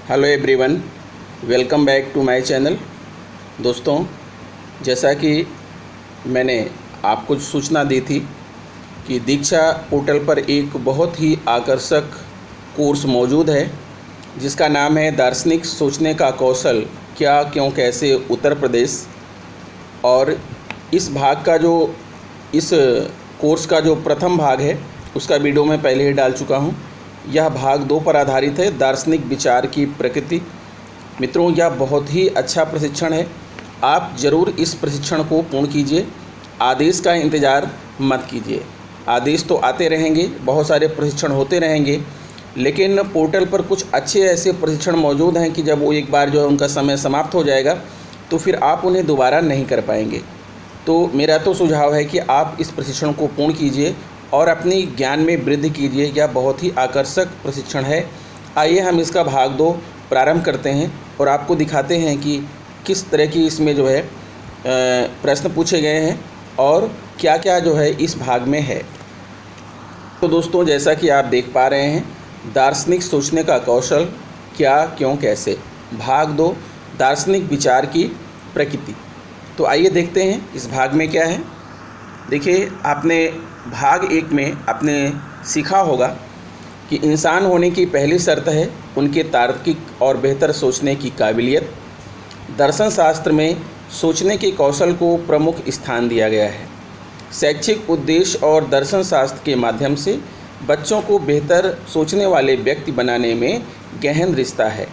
Hello everyone, welcome back to my channel. दोस्तों, जैसा कि मैंने आपको सूचना दी थी कि दीक्षा पोर्टल पर एक बहुत ही आकर्षक कोर्स मौजूद है जिसका नाम है दार्शनिक सोचने का कौशल क्या क्यों कैसे उत्तर प्रदेश। और इस कोर्स का जो प्रथम भाग है उसका वीडियो मैं पहले ही डाल चुका हूँ। यह भाग 2 पर आधारित है, दार्शनिक विचार की प्रकृति। मित्रों, यह बहुत ही अच्छा प्रशिक्षण है, आप ज़रूर इस प्रशिक्षण को पूर्ण कीजिए। आदेश का इंतज़ार मत कीजिए, आदेश तो आते रहेंगे, बहुत सारे प्रशिक्षण होते रहेंगे, लेकिन पोर्टल पर कुछ अच्छे ऐसे प्रशिक्षण मौजूद हैं कि जब वो एक बार जो है उनका समय समाप्त हो जाएगा तो फिर आप उन्हें दोबारा नहीं कर पाएंगे। तो मेरा तो सुझाव है कि आप इस प्रशिक्षण को पूर्ण कीजिए और अपनी ज्ञान में वृद्धि कीजिए। यह बहुत ही आकर्षक प्रशिक्षण है। आइए हम इसका भाग 2 प्रारंभ करते हैं और आपको दिखाते हैं कि किस तरह की इसमें जो है प्रश्न पूछे गए हैं और क्या क्या जो है इस भाग में है। तो दोस्तों, जैसा कि आप देख पा रहे हैं, दार्शनिक सोचने का कौशल क्या क्यों कैसे, भाग 2, दार्शनिक विचार की प्रकृति। तो आइए देखते हैं इस भाग में क्या है। देखिए, आपने भाग 1 में आपने सीखा होगा कि इंसान होने की पहली शर्त है उनके तार्किक और बेहतर सोचने की काबिलियत। दर्शन शास्त्र में सोचने के कौशल को प्रमुख स्थान दिया गया है। शैक्षिक उद्देश्य और दर्शन शास्त्र के माध्यम से बच्चों को बेहतर सोचने वाले व्यक्ति बनाने में गहन रिश्ता है।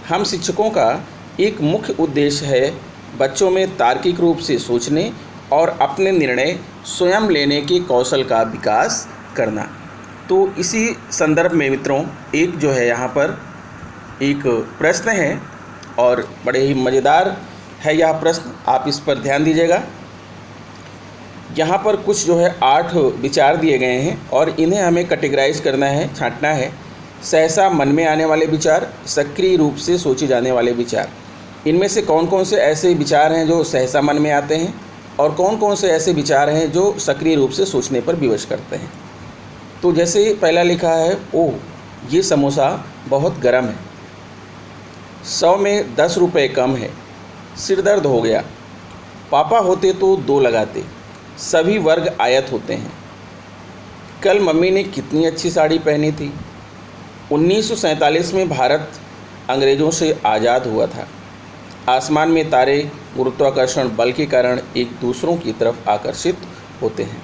हम शिक्षकों का एक मुख्य उद्देश्य है बच्चों में तार्किक रूप से सोचने और अपने निर्णय स्वयं लेने के कौशल का विकास करना। तो इसी संदर्भ में मित्रों, एक जो है यहाँ पर एक प्रश्न है और बड़े ही मज़ेदार है यह प्रश्न, आप इस पर ध्यान दीजिएगा। यहाँ पर कुछ जो है 8 विचार दिए गए हैं और इन्हें हमें कैटेगराइज करना है, छांटना है। सहसा मन में आने वाले विचार, सक्रिय रूप से सोचे जाने वाले विचार। इनमें से कौन कौन से ऐसे विचार हैं जो सहसा मन में आते हैं और कौन कौन से ऐसे विचार हैं जो सक्रिय रूप से सोचने पर विवश करते हैं। तो जैसे पहला लिखा है, ओह ये समोसा बहुत गर्म है, 100 में 10 रुपये कम है, सिर दर्द हो गया, पापा होते तो 2 लगाते, सभी वर्ग आयत होते हैं, कल मम्मी ने कितनी अच्छी साड़ी पहनी थी, 1947 में भारत अंग्रेज़ों से आज़ाद हुआ था, आसमान में तारे गुरुत्वाकर्षण बल के कारण एक दूसरों की तरफ आकर्षित होते हैं।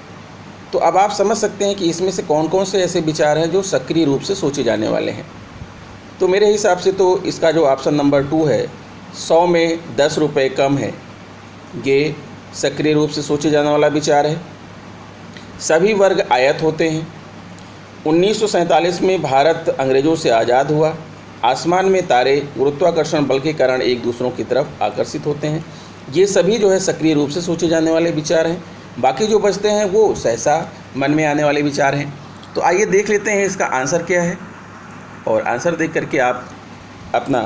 तो अब आप समझ सकते हैं कि इसमें से कौन कौन से ऐसे विचार हैं जो सक्रिय रूप से सोचे जाने वाले हैं। तो मेरे हिसाब से तो इसका जो ऑप्शन नंबर 2 है, 100 में 10 रुपये कम है, ये सक्रिय रूप से सोचे जाने वाला विचार है। सभी वर्ग आयत होते हैं, 1947 में भारत अंग्रेज़ों से आज़ाद हुआ, आसमान में तारे गुरुत्वाकर्षण बल के कारण एक दूसरों की तरफ आकर्षित होते हैं। ये सभी जो है सक्रिय रूप से सोचे जाने वाले विचार हैं। बाकी जो बचते हैं वो सहसा मन में आने वाले विचार हैं। तो आइए देख लेते हैं इसका आंसर क्या है और आंसर देख करके आप अपना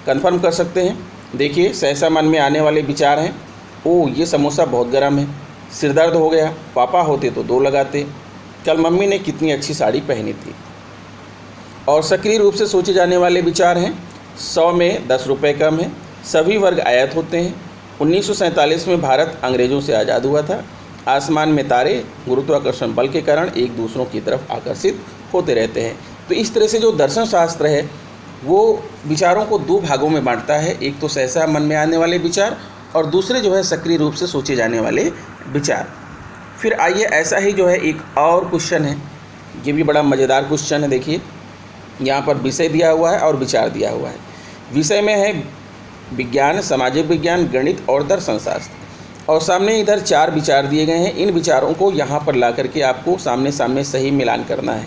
कंफर्म कर सकते हैं। देखिए, सहसा मन में आने वाले विचार हैं, ओह ये समोसा बहुत गर्म है, सिर दर्द हो गया, पापा होते तो 2 लगाते, कल मम्मी ने कितनी अच्छी साड़ी पहनी थी। और सक्रिय रूप से सोचे जाने वाले विचार हैं, 100 में 10 रुपये कम है, सभी वर्ग आयत होते हैं, 1947 में भारत अंग्रेज़ों से आज़ाद हुआ था, आसमान में तारे गुरुत्वाकर्षण बल के कारण एक दूसरों की तरफ आकर्षित होते रहते हैं। तो इस तरह से जो दर्शन शास्त्र है वो विचारों को 2 भागों में बांटता है, एक तो सहसा मन में आने वाले विचार और दूसरे जो है सक्रिय रूप से सोचे जाने वाले विचार। फिर आइए ऐसा ही जो है एक और क्वेश्चन है, ये भी बड़ा मज़ेदार क्वेश्चन है। देखिए, यहाँ पर विषय दिया हुआ है और विचार दिया हुआ है। विषय में है विज्ञान, सामाजिक विज्ञान, गणित और दर्शन शास्त्र, और सामने इधर 4 विचार दिए गए हैं। इन विचारों को यहाँ पर ला करके आपको सामने सामने सही मिलान करना है।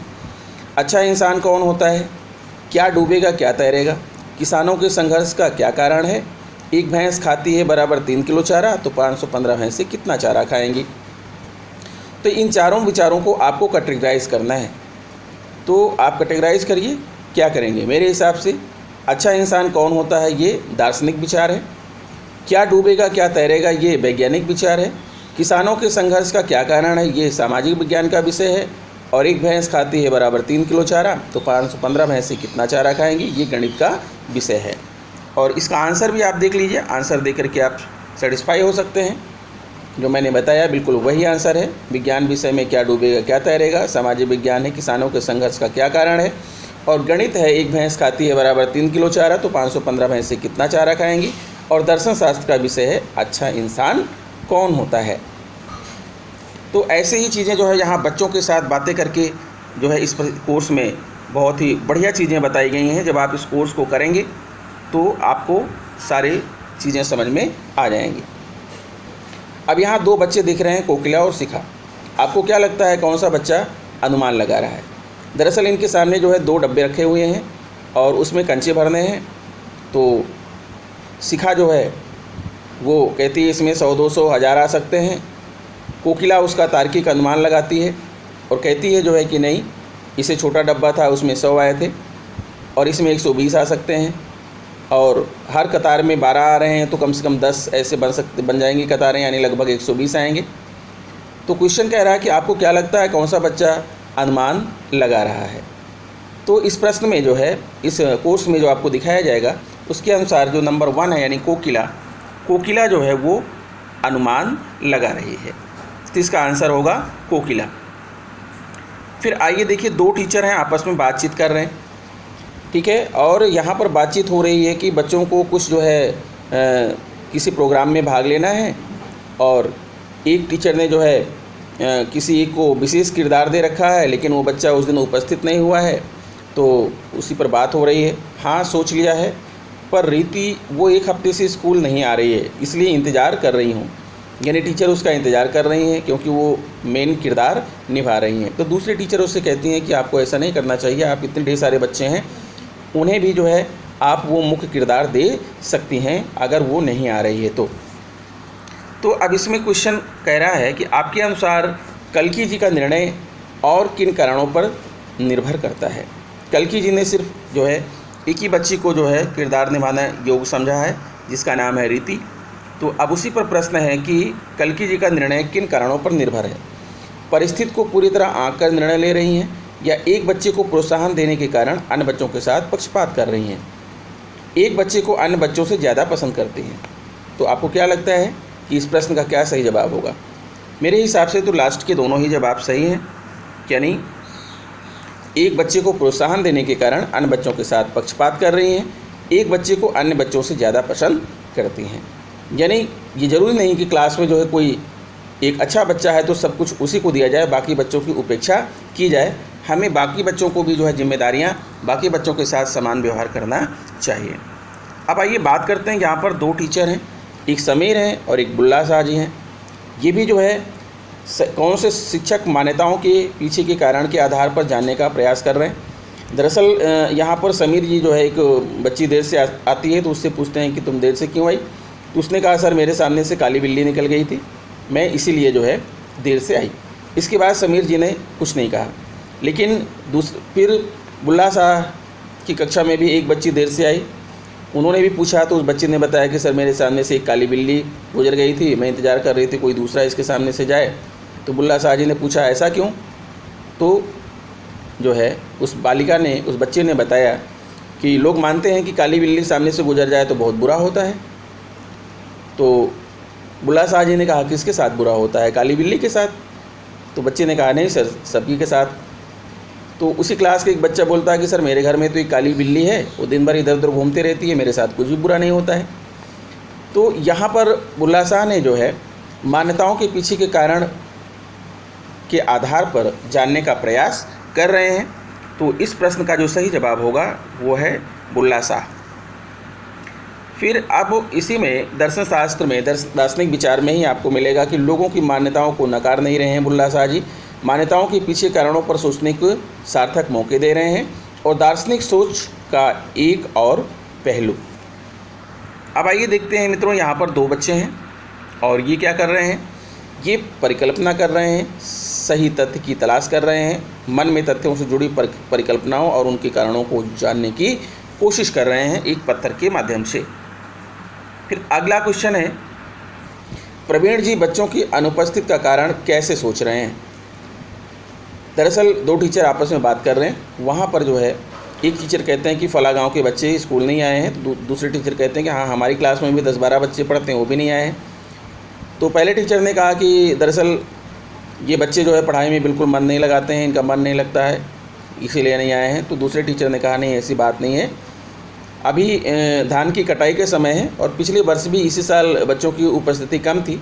अच्छा इंसान कौन होता है, क्या डूबेगा क्या तैरेगा, किसानों के संघर्ष का क्या कारण है, एक भैंस खाती है बराबर 3 किलो चारा, तो 515 भैंसें कितना चारा खाएंगी। तो इन चारों विचारों को आपको कैटेगराइज करना है। तो आप कैटेगराइज करिए, क्या करेंगे। मेरे हिसाब से अच्छा इंसान कौन होता है ये दार्शनिक विचार है, क्या डूबेगा क्या तैरेगा ये वैज्ञानिक विचार है, किसानों के संघर्ष का क्या कारण है ये सामाजिक विज्ञान का विषय है, और एक भैंस खाती है बराबर 3 किलो चारा, तो 515 भैंसें कितना चारा खाएंगी, ये गणित का विषय है। और इसका आंसर भी आप देख लीजिए, आंसर देख करके आप सेटिस्फाई हो सकते हैं। जो मैंने बताया बिल्कुल वही आंसर है। विज्ञान विषय में क्या डूबेगा क्या तैरेगा, सामाजिक विज्ञान है किसानों के संघर्ष का क्या कारण है, और गणित है एक भैंस खाती है बराबर 3 किलो चारा, तो 515 भैंसें कितना चारा खाएंगी, और दर्शन शास्त्र का विषय है अच्छा इंसान कौन होता है। तो ऐसे ही चीज़ें जो है यहाँ बच्चों के साथ बातें करके जो है इस कोर्स में बहुत ही बढ़िया चीज़ें बताई गई हैं। जब आप इस कोर्स को करेंगे तो आपको सारी चीज़ें समझ में आ जाएंगी। अब यहाँ 2 बच्चे दिख रहे हैं, कोकिला और शिखा। आपको क्या लगता है कौन सा बच्चा अनुमान लगा रहा है? दरअसल इनके सामने जो है 2 डब्बे रखे हुए हैं और उसमें कंचे भरने हैं। तो शिखा जो है वो कहती है इसमें 100, 200, 1000 आ सकते हैं। कोकिला उसका तार्किक अनुमान लगाती है और कहती है जो है कि नहीं, इसे छोटा डब्बा था उसमें 100 आए थे और इसमें 120 आ सकते हैं, और हर कतार में 12 आ रहे हैं तो कम से कम 10 ऐसे बन जाएंगी कतारें, यानी लगभग 120 आएंगे। तो क्वेश्चन कह रहा है कि आपको क्या लगता है कौन सा बच्चा अनुमान लगा रहा है? तो इस प्रश्न में जो है इस कोर्स में जो आपको दिखाया जाएगा उसके अनुसार जो नंबर 1 है यानी कोकिला जो है वो अनुमान लगा रही है, तो इसका आंसर होगा कोकिला। फिर आइए देखिए 2 टीचर हैं आपस में बातचीत कर रहे हैं, ठीक है, और यहाँ पर बातचीत हो रही है कि बच्चों को कुछ जो है किसी प्रोग्राम में भाग लेना है, और एक टीचर ने जो है किसी एक को विशेष किरदार दे रखा है, लेकिन वो बच्चा उस दिन उपस्थित नहीं हुआ है, तो उसी पर बात हो रही है। हाँ सोच लिया है, पर रीति वो 1 हफ्ते से स्कूल नहीं आ रही है, इसलिए इंतज़ार कर रही हूँ। यानी टीचर उसका इंतज़ार कर रही हैं क्योंकि वो मेन किरदार निभा रही हैं। तो दूसरे टीचर उससे कहती हैं कि आपको ऐसा नहीं करना चाहिए, आप इतने ढेर सारे बच्चे हैं, उन्हें भी जो है आप वो मुख्य किरदार दे सकती हैं अगर वो नहीं आ रही है तो अब इसमें क्वेश्चन कह रहा है कि आपके अनुसार कल्कि जी का निर्णय और किन कारणों पर निर्भर करता है? कल्कि जी ने सिर्फ जो है एक ही बच्ची को जो है किरदार निभाना योग्य समझा है, जिसका नाम है रीति। तो अब उसी पर प्रश्न है कि कल्कि जी का निर्णय किन कारणों पर निर्भर है? परिस्थिति को पूरी तरह आंक कर निर्णय ले रही हैं, या एक बच्चे को प्रोत्साहन देने के कारण अन्य बच्चों के साथ पक्षपात कर रही हैं, एक बच्चे को अन्य बच्चों से ज़्यादा पसंद करती हैं? तो आपको क्या लगता है कि इस प्रश्न का क्या सही जवाब होगा? मेरे हिसाब से तो लास्ट के दोनों ही जवाब सही हैं, यानी एक बच्चे को प्रोत्साहन देने के कारण अन्य बच्चों के साथ पक्षपात कर रही हैं, एक बच्चे को अन्य बच्चों से ज़्यादा पसंद करती हैं। यानी ये ज़रूरी नहीं कि क्लास में जो है कोई एक अच्छा बच्चा है तो सब कुछ उसी को दिया जाए, बाकी बच्चों की उपेक्षा की जाए। हमें बाकी बच्चों को भी जो है जिम्मेदारियां बाकी बच्चों के साथ समान व्यवहार करना चाहिए। अब आइए बात करते हैं, यहाँ पर 2 टीचर हैं, एक समीर हैं और एक बुल्ला शाह जी हैं। ये भी जो है कौन से शिक्षक मान्यताओं के पीछे के कारण के आधार पर जानने का प्रयास कर रहे हैं। दरअसल यहाँ पर समीर जी जो है एक बच्ची देर से आती है तो उससे पूछते हैं कि तुम देर से क्यों आई? तो उसने कहा सर मेरे सामने से काली बिल्ली निकल गई थी, मैं इसीलिए जो है देर से आई। इसके बाद समीर जी ने कुछ नहीं कहा, लेकिन फिर बुल्ला शाह की कक्षा में भी एक बच्ची देर से आई, उन्होंने भी पूछा तो उस बच्चे ने बताया कि सर मेरे सामने से एक काली बिल्ली गुजर गई थी, मैं इंतज़ार कर रही थी कोई दूसरा इसके सामने से जाए। तो बुल्ला शाह जी ने पूछा ऐसा क्यों? तो जो है उस बालिका ने, उस बच्चे ने बताया कि लोग मानते हैं कि काली बिल्ली सामने से गुजर जाए तो बहुत बुरा होता है। तो बुल्ला शाह जी ने कहा किसके साथ बुरा होता है? काली बिल्ली के साथ। तो बच्चे ने कहा नहीं सर, सभी के साथ। तो उसी क्लास का एक बच्चा बोलता है कि सर मेरे घर में तो एक काली बिल्ली है, वो दिन भर इधर उधर घूमती रहती है, मेरे साथ कुछ भी बुरा नहीं होता है। तो यहाँ पर बुल्ला शाह ने जो है मान्यताओं के पीछे के कारण के आधार पर जानने का प्रयास कर रहे हैं। तो इस प्रश्न का जो सही जवाब होगा वो है बुल्ला शाह। फिर अब इसी में दर्शन शास्त्र में दार्शनिक विचार में ही आपको मिलेगा कि लोगों की मान्यताओं को नकार नहीं रहे हैं बुल्ला शाह जी, मान्यताओं के पीछे कारणों पर सोचने के सार्थक मौके दे रहे हैं और दार्शनिक सोच का एक और पहलू। अब आइए देखते हैं मित्रों, यहाँ पर 2 बच्चे हैं और ये क्या कर रहे हैं? ये परिकल्पना कर रहे हैं, सही तथ्य की तलाश कर रहे हैं, मन में तथ्यों से जुड़ी परिकल्पनाओं और उनके कारणों को जानने की कोशिश कर रहे हैं एक पत्थर के माध्यम से। फिर अगला क्वेश्चन है, प्रवीण जी बच्चों की अनुपस्थिति का कारण कैसे सोच रहे हैं? दरअसल दो टीचर आपस में बात कर रहे हैं। वहाँ पर जो है एक टीचर कहते हैं कि फ़ला गांव के बच्चे स्कूल नहीं आए हैं, तो दूसरे टीचर कहते हैं कि हाँ हमारी क्लास में भी 10-12 बच्चे पढ़ते हैं, वो भी नहीं आए हैं। तो पहले टीचर ने कहा कि दरअसल ये बच्चे जो है पढ़ाई में बिल्कुल मन नहीं लगाते हैं, इनका मन नहीं लगता है, इसीलिए नहीं आए हैं। तो दूसरे टीचर ने कहा नहीं, ऐसी बात नहीं है, अभी धान की कटाई के समय है और पिछले वर्ष भी इसी साल बच्चों की उपस्थिति कम थी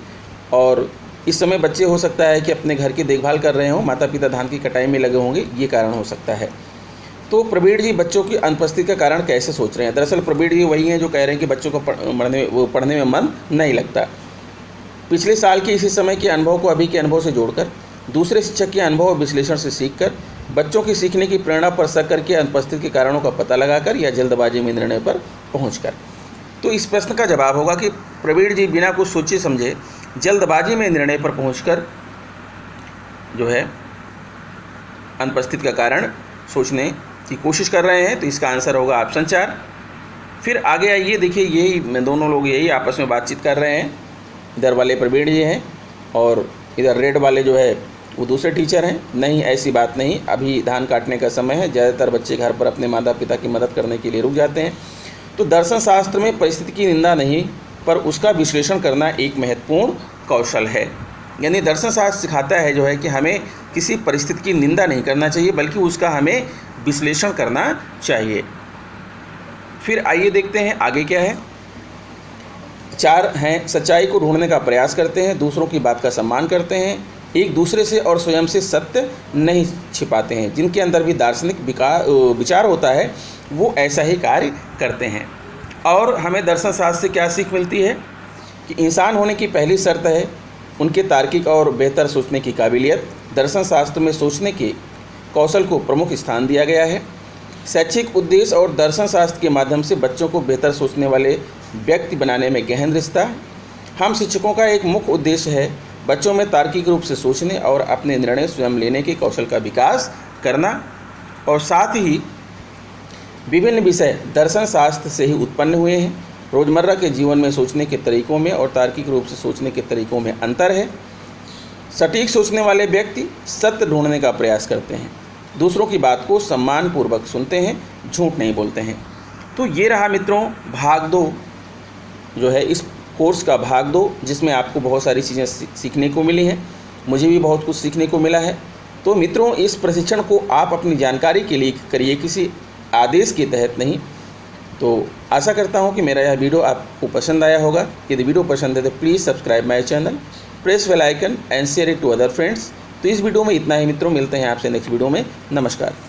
और इस समय बच्चे हो सकता है कि अपने घर की देखभाल कर रहे हों, माता पिता धान की कटाई में लगे होंगे, ये कारण हो सकता है। तो प्रवीण जी बच्चों की अनुपस्थिति का कारण कैसे सोच रहे हैं? दरअसल प्रवीण जी वही हैं जो कह रहे हैं कि बच्चों को पढ़ने में मन नहीं लगता। पिछले साल के इसी समय के अनुभव को अभी के अनुभव से जोड़कर, दूसरे शिक्षक के अनुभव और विश्लेषण से सीखकर, बच्चों की सीखने की प्रेरणा पर शक करके अनुपस्थिति के कारणों का पता लगाकर या जल्दबाजी में निर्णय पर पहुंचकर। तो इस प्रश्न का जवाब होगा कि प्रवीण जी बिना कुछ सोचे समझे जल्दबाजी में निर्णय पर पहुंचकर जो है अनुपस्थिति का कारण सोचने की कोशिश कर रहे हैं। तो इसका आंसर होगा ऑप्शन 4। फिर आगे आइए, देखिए यही दोनों लोग यही आपस में बातचीत कर रहे हैं। इधर वाले प्रवीण जी हैं और इधर रेड वाले जो है वो दूसरे टीचर हैं। नहीं, ऐसी बात नहीं, अभी धान काटने का समय है, ज़्यादातर बच्चे घर पर अपने माता पिता की मदद करने के लिए रुक जाते हैं। तो दर्शन शास्त्र में परिस्थिति की निंदा नहीं, पर उसका विश्लेषण करना एक महत्वपूर्ण कौशल है। यानी दर्शन शास्त्र सिखाता है जो है कि हमें किसी परिस्थिति की निंदा नहीं करना चाहिए, बल्कि उसका हमें विश्लेषण करना चाहिए। फिर आइए देखते हैं आगे क्या है। 4 हैं, सच्चाई को ढूंढने का प्रयास करते हैं, दूसरों की बात का सम्मान करते हैं, एक दूसरे से और स्वयं से सत्य नहीं छिपाते हैं। जिनके अंदर भी दार्शनिक विचार होता है वो ऐसा ही कार्य करते हैं। और हमें दर्शन शास्त्र से क्या सीख मिलती है कि इंसान होने की पहली शर्त है उनके तार्किक और बेहतर सोचने की काबिलियत। दर्शन शास्त्र में सोचने के कौशल को प्रमुख स्थान दिया गया है। शैक्षिक उद्देश्य और दर्शन शास्त्र के माध्यम से बच्चों को बेहतर सोचने वाले व्यक्ति बनाने में गहन रिश्ता है। हम शिक्षकों का एक मुख्य उद्देश्य है बच्चों में तार्किक रूप से सोचने और अपने निर्णय स्वयं लेने के कौशल का विकास करना, और साथ ही विभिन्न विषय दर्शन शास्त्र से ही उत्पन्न हुए हैं। रोज़मर्रा के जीवन में सोचने के तरीकों में और तार्किक रूप से सोचने के तरीकों में अंतर है। सटीक सोचने वाले व्यक्ति सत्य ढूंढने का प्रयास करते हैं, दूसरों की बात को सम्मानपूर्वक सुनते हैं, झूठ नहीं बोलते हैं। तो ये रहा मित्रों भाग 2 जो है इस कोर्स का भाग 2, जिसमें आपको बहुत सारी चीज़ें सीखने को मिली हैं। मुझे भी बहुत कुछ सीखने को मिला है। तो मित्रों इस प्रशिक्षण को आप अपनी जानकारी के लिए करिए, किसी आदेश के तहत नहीं। तो आशा करता हूँ कि मेरा यह वीडियो आपको पसंद आया होगा। यदि वीडियो पसंद है तो please subscribe my channel, press bell icon and share it to other friends. तो इस वीडियो में इतना ही मित्रों, मिलते हैं आपसे नेक्स्ट वीडियो में। नमस्कार।